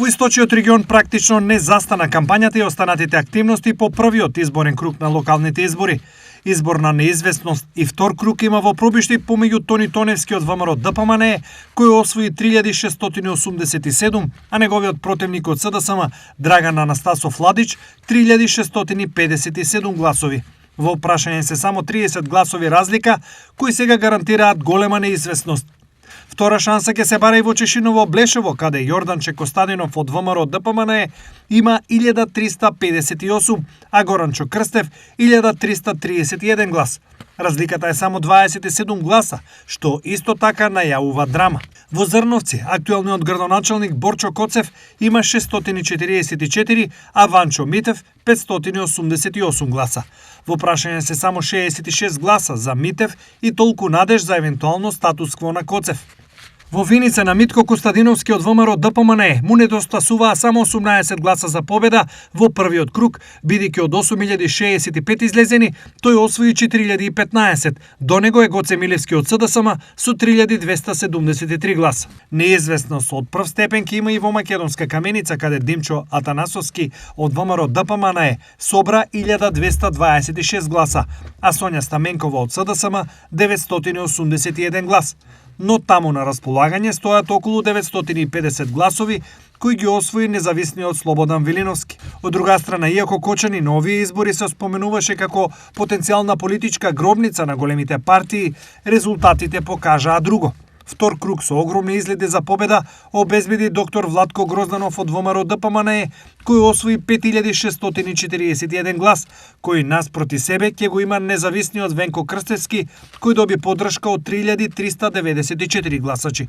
Во источниот регион практично не застана кампањата и останатите активности по првиот изборен круг на локалните избори. Изборна неизвестност и втор круг има во пробишти помеѓу Тони Тоневски од ВМРО ДПМНЕ, кој освои 3687, а неговиот противник од СДСМ Драган Анастасов Ладич 3657 гласови. Во прашање се само 30 гласови разлика, кои сега гарантираат голема неизвестност. Втора шанса ќе се бара и во Чешиново Блешево, каде Јорданче Костадинов од ВМРО ДПМНЕ има 1358, а Горанчо Крстев 1331 глас. Разликата е само 27 гласа, што исто така најавува драма. Во Зрновци, актуелниот градоначалник Борчо Коцев има 644, а Ванчо Митев 588 гласа. Во прашање се само 66 гласа за Митев и толку надеж за евентуално статус-кво на Коцев. Во Виница на Митко Костадиновски од ВМРО ДПМНЕ му недостасуваа само 18 гласа за победа во првиот круг, бидејќи од 8065 излезени, тој освои 4015. До него е Гоце Милевски од СДСМ со 3273 гласа. Неизвестност од прв степен ќе има и во Македонска Каменица, каде Димчо Атанасовски од ВМРО ДПМНЕ собра 1226 гласа, а Сонја Стаменкова од СДСМ 981 глас. Но таму на располагање стојат околу 950 гласови, кои ги освои независниот Слободан Вилиновски. Од друга страна, иако Кочани на овие избори се споменуваше како потенцијална политичка гробница на големите партии, резултатите покажаа друго. Втор круг со огромни изгледи за победа обезбеди доктор Владко Грозданов од ВМРО ДПМНЕ, кој освои 5641 глас, кој наспроти себе ќе го има независниот Венко Крстевски, кој доби поддршка од 3394 гласачи.